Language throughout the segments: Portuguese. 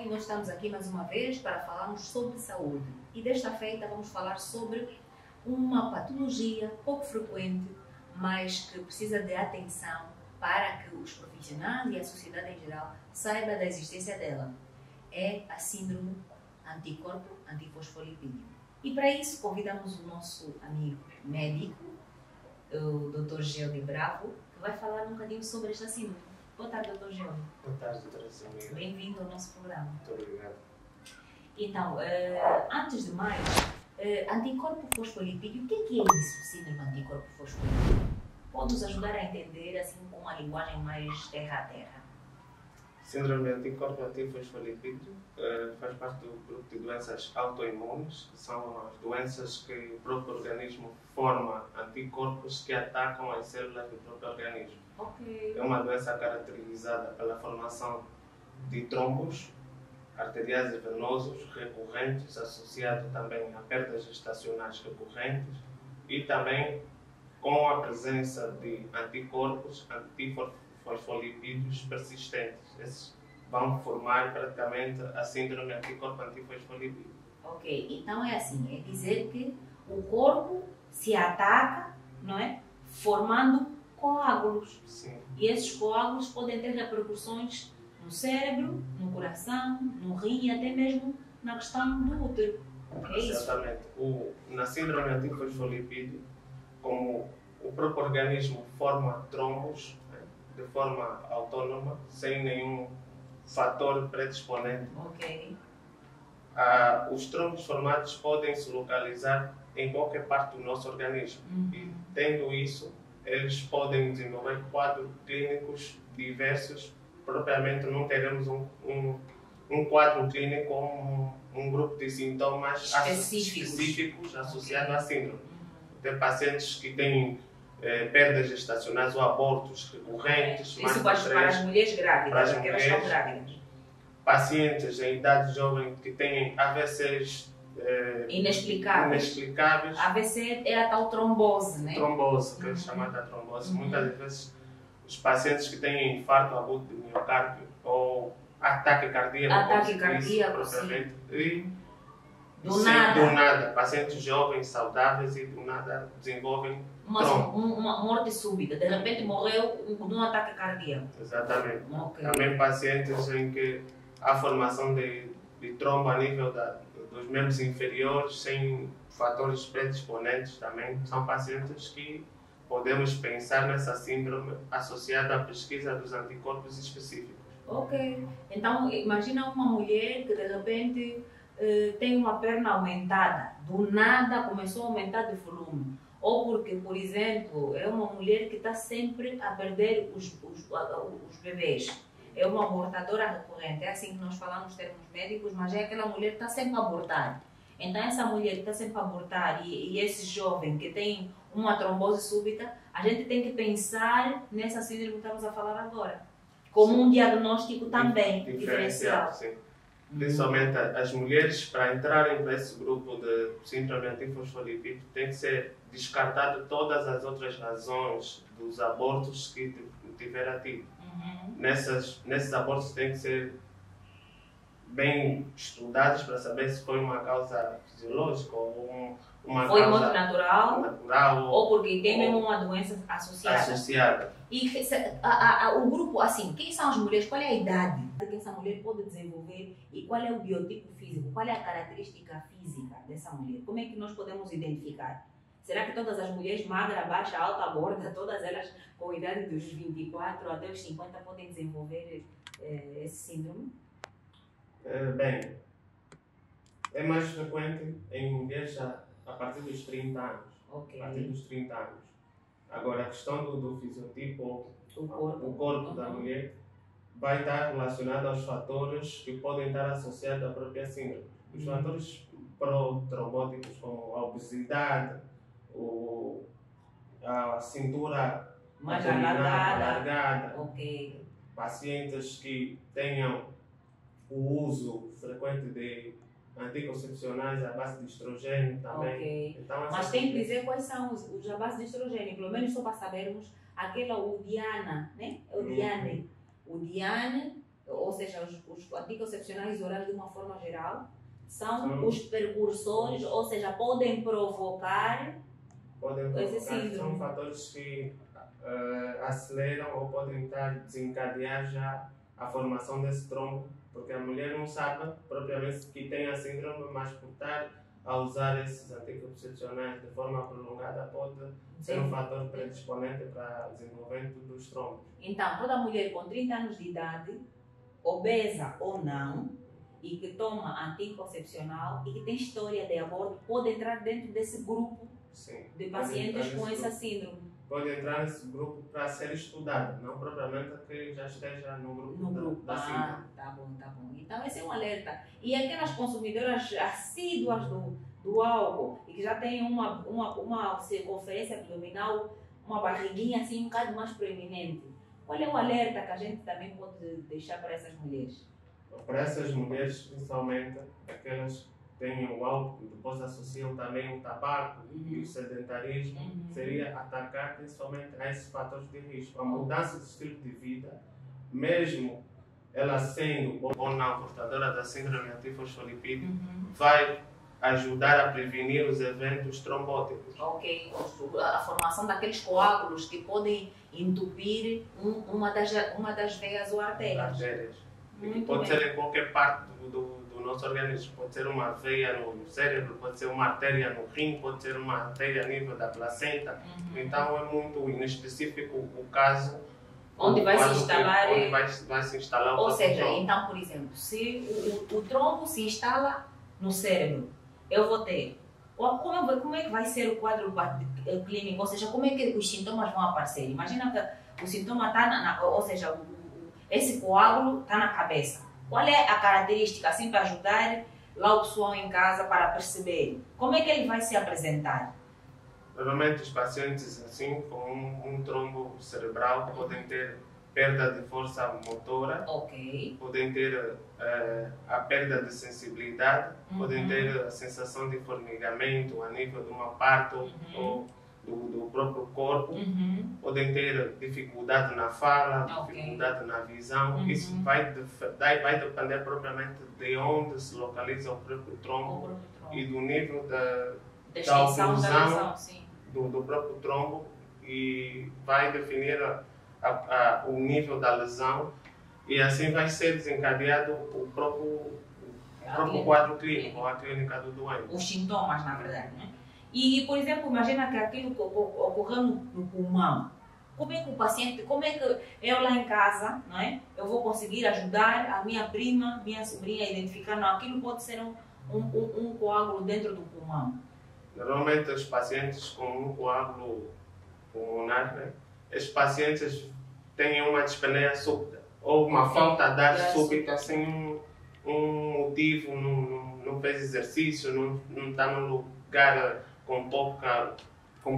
Nós estamos aqui mais uma vez para falarmos sobre saúde e desta feita vamos falar sobre uma patologia pouco frequente, mas que precisa de atenção para que os profissionais e a sociedade em geral saibam da existência dela. É a síndrome anticorpo antifosfolipídico. E para isso convidamos o nosso amigo médico, o Dr. Geone Bravo, que vai falar um bocadinho sobre esta síndrome. Boa tarde, Dr. Geone. Boa tarde, doutora Samira. Bem-vindo ao nosso programa. Muito obrigado. Então, antes de mais, anticorpo fosfolipídico, o que é isso, síndrome anticorpo fosfolipídico? Pode nos ajudar a entender assim com uma linguagem mais terra a terra? Síndrome de anticorpo antifosfolipídico faz parte do grupo de doenças autoimunes, que são as doenças que o próprio organismo forma anticorpos que atacam as células do próprio organismo. Ok. É uma doença caracterizada pela formação de trombos arteriais e venosos recorrentes, associado também a perdas gestacionais recorrentes e também com a presença de anticorpos antifosfolipídios persistentes. Esses vão formar praticamente a síndrome anticorpo antifosfolipídico. Ok, então é assim, é dizer que o corpo se ataca, não é? Formando coágulos. Sim. E esses coágulos podem ter repercussões no cérebro, no coração, no rim e até mesmo na questão do útero. É isso? Exatamente. Na síndrome antifosfolipídio, como o próprio organismo forma trombos, né, de forma autónoma, sem nenhum fator predisponente, Ok. os trombos formados podem se localizar em qualquer parte do nosso organismo. E, tendo isso, eles podem desenvolver quadros clínicos diversos. Propriamente não teremos um quadro clínico com um grupo de sintomas específicos associados à síndrome. Tem pacientes que têm perdas gestacionais ou abortos recorrentes. Isso para as mulheres grávidas, porque elas estão grávidas. Pacientes em idade jovem que têm AVCs inexplicáveis. AVC é a tal trombose, né? Trombose, que é chamada trombose. Muitas vezes os pacientes que têm infarto agudo de miocárdio ou ataque cardíaco, sim. E do nada, pacientes jovens, saudáveis e do nada desenvolvem uma morte súbita. De repente morreu de um ataque cardíaco. Exatamente. Okay. Também pacientes em que há formação de trombo a nível dos membros inferiores, sem fatores predisponentes também. São pacientes que podemos pensar nessa síndrome associada à pesquisa dos anticorpos específicos. Ok. Então, imagina uma mulher que de repente tem uma perna aumentada, do nada começou a aumentar de volume. Ou porque, por exemplo, é uma mulher que está sempre a perder os bebês. É uma abortadora recorrente. É assim que nós falamos nos termos médicos, mas é aquela mulher que está sempre a abortar. Então, essa mulher que está sempre a abortar e esse jovem que tem uma trombose súbita, a gente tem que pensar nessa síndrome que estamos a falar agora, como um diagnóstico também diferencial. Sim. Principalmente as mulheres, para entrarem para esse grupo de síndrome antifosfolipídico, tem que ser descartado todas as outras razões dos abortos que tiver tido. Nesses abortos tem que ser bem estudados para saber se foi uma causa fisiológica ou uma foi causa muito natural ou porque tem mesmo uma doença associada. E o grupo, assim, quem são as mulheres? Qual é a idade que essa mulher pode desenvolver e qual é o biotipo físico? Qual é a característica física dessa mulher? Como é que nós podemos identificar? Será que todas as mulheres magra, baixa, alta, gorda, todas elas com a idade dos 24 até os 50 podem desenvolver esse síndrome? Bem, é mais frequente em mulheres a partir dos 30 anos. Okay. A partir dos 30 anos. Agora, a questão do fisiotipo, o corpo da mulher, vai estar relacionado aos fatores que podem estar associados à própria síndrome. Os fatores protrombóticos, como a obesidade, a cintura mais alargada, okay. Pacientes que tenham o uso frequente de anticoncepcionais à base de estrogênio também. Okay. Então, mas tem que dizer quais são os à base de estrogênio, pelo menos só para sabermos aquela Diane, né? O Diane, ou ou seja, os anticoncepcionais orais de uma forma geral, são os precursores, ou seja, podem provocar esse síndrome. São fatores que aceleram ou podem desencadear já a formação desse trombo, porque a mulher não sabe propriamente que tem a síndrome, mas por estar a usar esses anticoncepcionais de forma prolongada pode ser um fator predisponente para o desenvolvimento dos trombos. Então, toda mulher com 30 anos de idade, obesa ou não, e que toma anticoncepcional e que tem história de aborto, pode entrar dentro desse grupo de pacientes com essa síndrome. Pode entrar nesse grupo para ser estudado, não propriamente que já esteja no grupo da síndrome. Tá bom. Então esse é um alerta. E aquelas consumidoras assíduas do álcool e que já têm uma circunferência abdominal, uma barriguinha assim um bocado mais proeminente. Qual é o alerta que a gente também pode deixar para essas mulheres? Para essas mulheres, principalmente aquelas têm o álcool, depois associam também o tabaco e o sedentarismo, seria atacar principalmente a esses fatores de risco. A mudança de estilo de vida, mesmo ela sendo ou não portadora da síndrome antifosfolipídica, vai ajudar a prevenir os eventos trombóticos. Ok, a formação daqueles coágulos que podem entupir uma das veias ou artérias. Pode ser em qualquer parte do nosso organismo, pode ser uma veia no cérebro, pode ser uma artéria no rim, pode ser uma artéria a nível da placenta. Então é muito inespecífico o caso onde vai se instalar. Vai se instalar ou seja, então, por exemplo, se o trombo se instala no cérebro, eu vou ter. Como é que vai ser o quadro clínico? Ou seja, como é que os sintomas vão aparecer? Imagina que o sintoma está ou seja, esse coágulo está na cabeça. Qual é a característica, assim, para ajudar lá o pessoal em casa para perceber? Como é que ele vai se apresentar? Normalmente os pacientes assim com um trombo cerebral podem ter perda de força motora, podem ter a perda de sensibilidade, podem ter a sensação de formigamento a nível de uma parte ou do próprio corpo, podem ter dificuldade na fala, dificuldade na visão. Isso vai depender propriamente de onde se localiza o próprio trombo e do nível da oclusão do próprio trombo, e vai definir o nível da lesão, e assim vai ser desencadeado o próprio quadro clínico, ou a clínica do doente. Os sintomas, na verdade, né? E, por exemplo, imagina que aquilo ocorreu no pulmão. Como é que o paciente, como é que eu lá em casa, não é? Eu vou conseguir ajudar a minha prima, minha sobrinha a identificar, não, aquilo pode ser um coágulo dentro do pulmão. Normalmente os pacientes com um coágulo pulmonar, né? Esses pacientes têm uma dispneia súbita ou uma falta de ar súbita sem um motivo, não fez exercício, não está num lugar com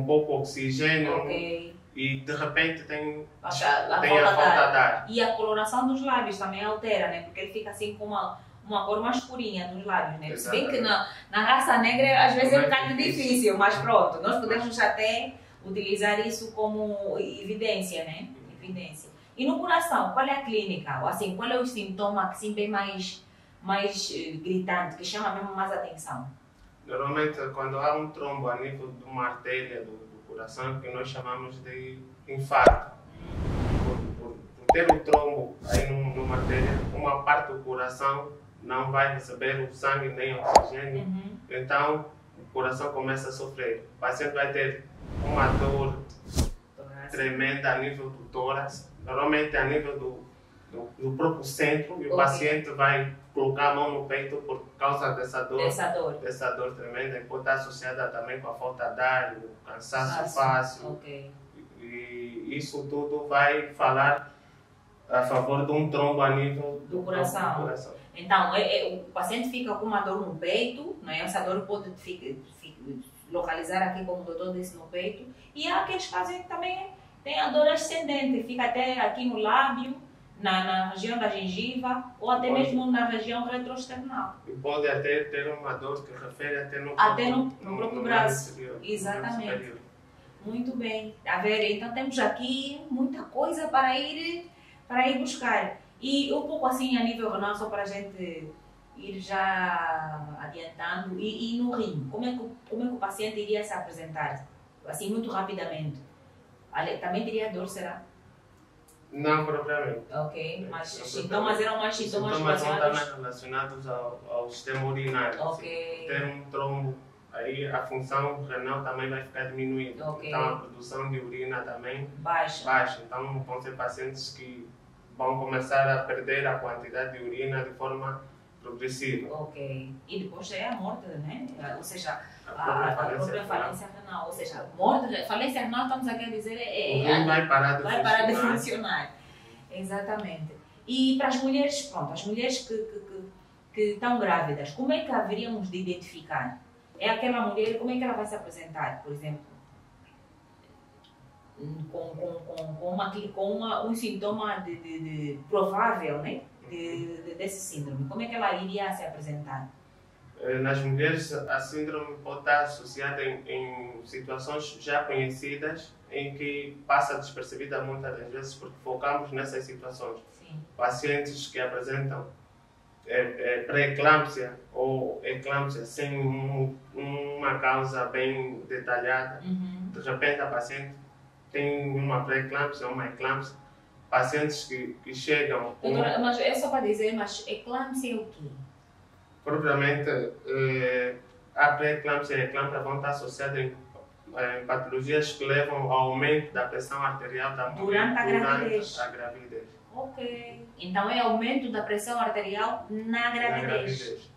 pouco oxigênio e de repente tem a falta de ar. E a coloração dos lábios também altera, né? Porque ele fica assim com uma cor mais escurinha dos lábios, né? Se bem que na raça negra às vezes é um bocado difícil, mas pronto, nós podemos até utilizar isso como evidência, né? Evidência. E no coração, qual é a clínica? Assim, qual é o sintoma que sim, bem mais gritante, que chama mesmo mais atenção? Normalmente, quando há um trombo a nível de uma artéria do coração, que nós chamamos de infarto. Por ter o trombo aí numa artéria, uma parte do coração não vai receber o sangue nem o oxigênio, então o coração começa a sofrer. O paciente vai ter uma dor tremenda a nível do tórax, normalmente a nível do próprio centro, e o paciente vai colocar a mão no peito por causa dessa dor tremenda, e pode estar associada também com a falta de ar, o cansaço fácil. E isso tudo vai falar a favor de um trombo a nível do coração. Então, o paciente fica com uma dor no peito, né? Essa dor pode localizar aqui, como o doutor disse, no peito. E há aqueles casos que também tem a dor ascendente, fica até aqui no lábio, na região da gengiva, ou até mesmo na região retroesternal. E pode até ter uma dor que refere até no próprio braço. Exatamente. Muito bem. A ver, então temos aqui muita coisa para ir buscar. E um pouco assim a nível renal, só para a gente ir já adiantando, e no rim, como é que o paciente iria se apresentar? Assim, muito rapidamente. Também teria dor, será? Não propriamente. Ok, mas sintomas eram mais sintomas relacionados ao sistema urinário. Ok. Se ter um trombo, aí a função renal também vai ficar diminuída. Okay. Então a produção de urina também baixa. Então vão ser pacientes que vão começar a perder a quantidade de urina de forma progressiva. Ok. E depois é a morte, né? Ou seja, a própria falência renal. Ou seja, falência renal, estamos aqui a dizer, o rim vai parar de funcionar. Exatamente. E para as mulheres, pronto, as mulheres que estão grávidas, como é que haveríamos de identificar? É aquela mulher, como é que ela vai se apresentar, por exemplo? Com um sintoma de provável, né? Desse síndrome. Como é que ela iria se apresentar? Nas mulheres, a síndrome pode estar associada em situações já conhecidas, em que passa despercebida muitas das vezes, porque focamos nessas situações. Sim. Pacientes que apresentam pré-eclâmpsia ou eclâmpsia sem uma causa bem detalhada. De repente, a paciente tem uma pré-eclâmpsia ou uma eclâmpsia. Pacientes que chegam... Doutora, mas é só para dizer, mas eclâmpsia é o quê? Propriamente, a pré-eclâmpsia e a eclâmpsia vão estar associadas em patologias que levam ao aumento da pressão arterial da mulher durante a gravidez. Ok. Então é aumento da pressão arterial na gravidez.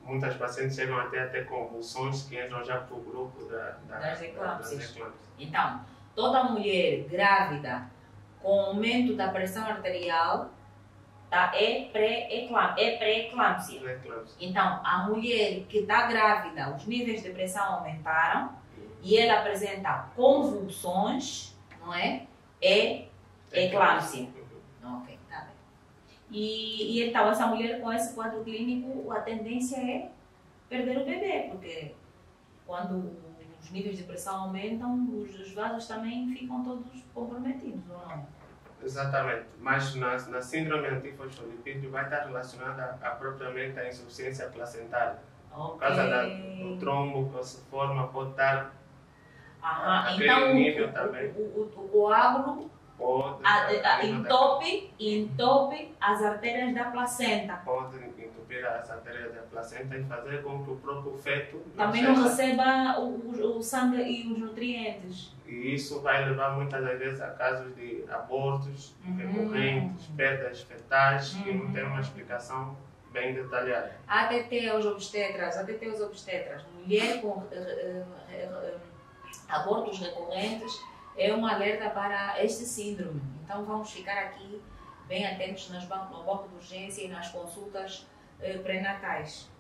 Muitas pacientes chegam até a ter convulsões que entram já para o grupo das eclâmpsias. Então, toda mulher grávida com aumento da pressão arterial é pré-eclâmpsia. Então, a mulher que está grávida, os níveis de pressão aumentaram e ela apresenta convulsões, não é? É eclâmpsia. Ok, tá bem. E então, essa mulher com esse quadro clínico, a tendência é perder o bebê, porque quando os níveis de pressão aumentam, os vasos também ficam todos comprometidos, ou não? Exatamente, mas na síndrome antifosfolipídio vai estar relacionada propriamente à insuficiência placentária. Okay. Por causa do trombo que se forma, pode estar aquele então, nível também. O coágulo entope as artérias da placenta. Pode entupir as artérias da placenta e fazer com que o próprio feto também não receba o sangue e os nutrientes. E isso vai levar muitas das vezes a casos de abortos recorrentes, perdas fetais, que não tem uma explicação bem detalhada. ATT aos obstetras, mulher com abortos recorrentes é um alerta para este síndrome. Então vamos ficar aqui bem atentos no banco de urgência e nas consultas pré-natais.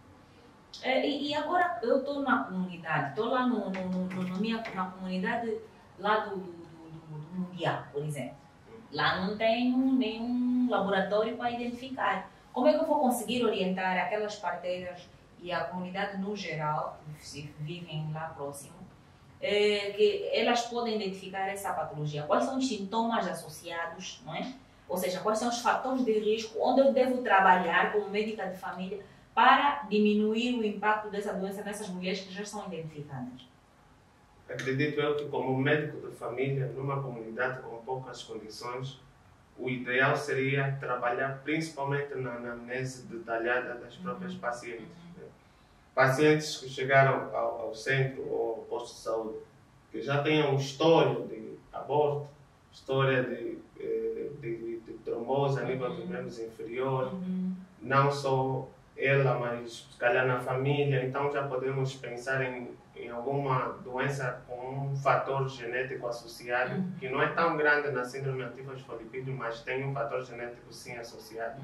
E agora eu estou na comunidade, estou lá na comunidade lá do Mundial, por exemplo. Lá não tem nenhum laboratório para identificar. Como é que eu vou conseguir orientar aquelas parteiras e a comunidade no geral, que vivem lá próximo, que elas podem identificar essa patologia? Quais são os sintomas associados, não é? Ou seja, quais são os fatores de risco, onde eu devo trabalhar como médica de família para diminuir o impacto dessa doença nessas mulheres que já são identificadas? Acredito eu que, como médico de família, numa comunidade com poucas condições, o ideal seria trabalhar principalmente na anamnese detalhada das próprias pacientes. Pacientes que chegaram ao centro ou ao posto de saúde, que já tenham história de aborto, história de trombose a nível dos membros inferiores, não só ela, mas se calhar na família, então já podemos pensar em alguma doença com um fator genético associado, que não é tão grande na síndrome antifosfolipídio, mas tem um fator genético sim associado.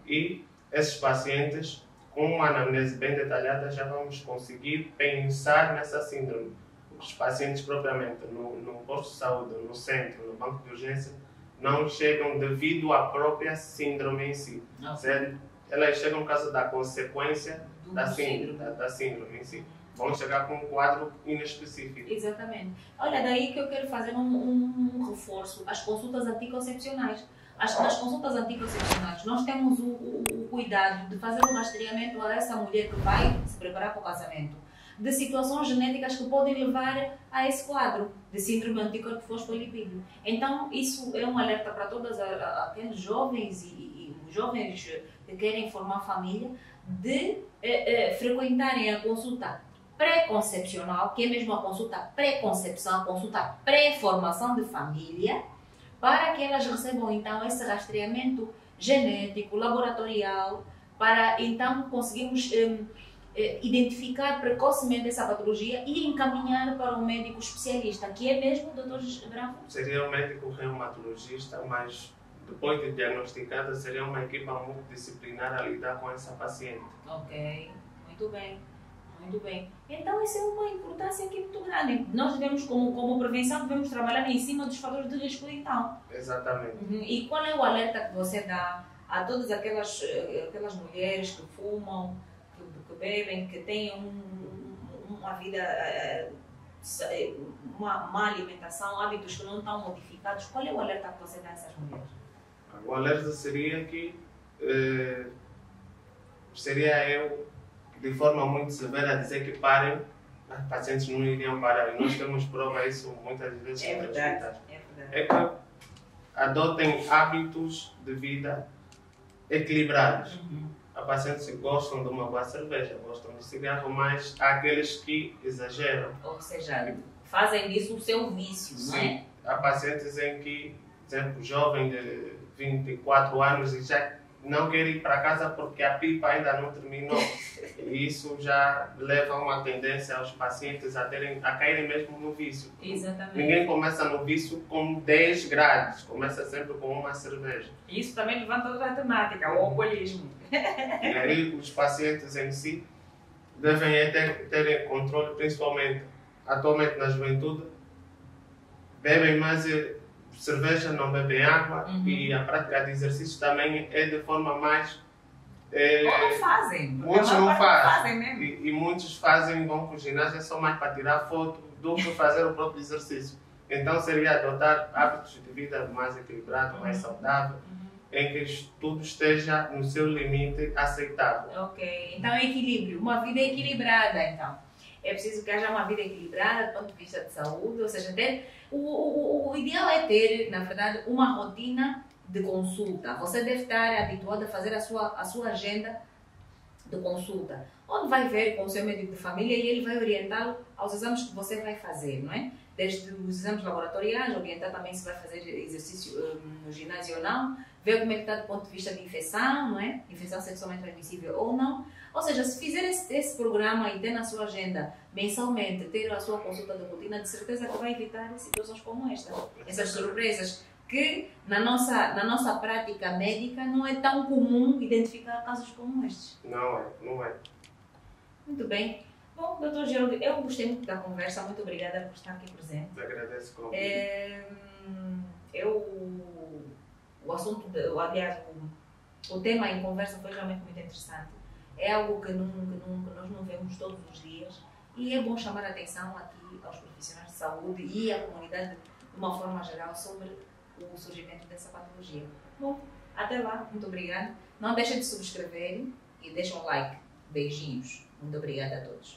E esses pacientes, com uma anamnese bem detalhada, já vamos conseguir pensar nessa síndrome. Os pacientes propriamente no posto de saúde, no centro, no banco de urgência, não chegam devido à própria síndrome em si. Elas chegam por causa da consequência da síndrome em si. vão chegar com um quadro inespecífico. Exatamente. Olha, daí que eu quero fazer um reforço às consultas anticoncepcionais. Acho que nas consultas anticoncepcionais nós temos o cuidado de fazer um rastreamento a essa mulher que vai se preparar para o casamento, de situações genéticas que podem levar a esse quadro de síndrome anticorpo fosfolipídio. Então, isso é um alerta para todos aqueles jovens e jovens que querem formar família, de frequentarem a consulta pré-concepcional, que é mesmo a consulta pré-concepção, a consulta pré-formação de família, para que elas recebam então esse rastreamento genético, laboratorial, para então conseguirmos identificar precocemente essa patologia e encaminhar para um médico especialista, que é mesmo o Dr. Branco? Seria um médico reumatologista, mas depois de diagnosticada, seria uma equipa multidisciplinar a lidar com essa paciente. Ok, muito bem. Muito bem. Então, isso é uma importância aqui muito grande. Nós devemos, como prevenção, devemos trabalhar em cima dos fatores de risco, então. Exatamente. E qual é o alerta que você dá a todas aquelas mulheres que fumam, que bebem, que têm uma vida, uma má alimentação, hábitos que não estão modificados? Qual é o alerta que você dá a essas mulheres? O alerta seria que seria eu, de forma muito severa, dizer que parem, as pacientes não iriam parar. E nós temos prova disso muitas vezes é nos verdade, hospitais. é verdade. É que adotem hábitos de vida equilibrados. Há pacientes que gostam de uma boa cerveja, gostam de cigarro, mas há aqueles que exageram. Ou seja, fazem disso o seu vício, não é? Sim, há pacientes em que, por exemplo, jovem de 24 anos e já não quer ir para casa porque a pipa ainda não terminou. E isso já leva a uma tendência aos pacientes a caírem mesmo no vício. Exatamente. Ninguém começa no vício com 10 grades, começa sempre com uma cerveja. Isso também levanta outra temática, o alcoolismo. E aí os pacientes em si devem terem controle, principalmente atualmente na juventude, bebem mais cerveja, não bebem água, e a prática de exercício também é de forma mais... Ou não fazem. Muitos não fazem. Mesmo. E muitos vão para o ginásio só mais para tirar foto do que fazer o próprio exercício. Então seria adotar hábitos de vida mais equilibrado, mais saudável, em que tudo esteja no seu limite aceitável. Ok, então é equilíbrio, uma vida equilibrada então. É preciso que haja uma vida equilibrada do ponto de vista de saúde, ou seja, o ideal é ter, na verdade, uma rotina de consulta. Você deve estar habituado a fazer a sua agenda de consulta, onde vai ver com o seu médico de família e ele vai orientá-lo aos exames que você vai fazer, não é? Desde os exames laboratoriais, orientar também se vai fazer exercício no ginásio ou não, ver como é que está do ponto de vista de infecção, não é? Infecção sexualmente transmissível ou não. Ou seja, se fizer esse programa e ter na sua agenda mensalmente, ter a sua consulta de rotina, de certeza que vai evitar situações como esta. Essas surpresas que na nossa prática médica não é tão comum identificar casos como estes. Não é. Muito bem. Bom, Dr. Geraldo, eu gostei muito da conversa, muito obrigada por estar aqui presente. Agradeço o convite. O assunto, aliás, o tema em conversa foi realmente muito interessante. É algo que nós não vemos todos os dias e é bom chamar a atenção aqui aos profissionais de saúde e à comunidade de uma forma geral sobre o surgimento dessa patologia. Bom, até lá, muito obrigada. Não deixem de subscrever e deixem um like. Beijinhos. Muito obrigada a todos.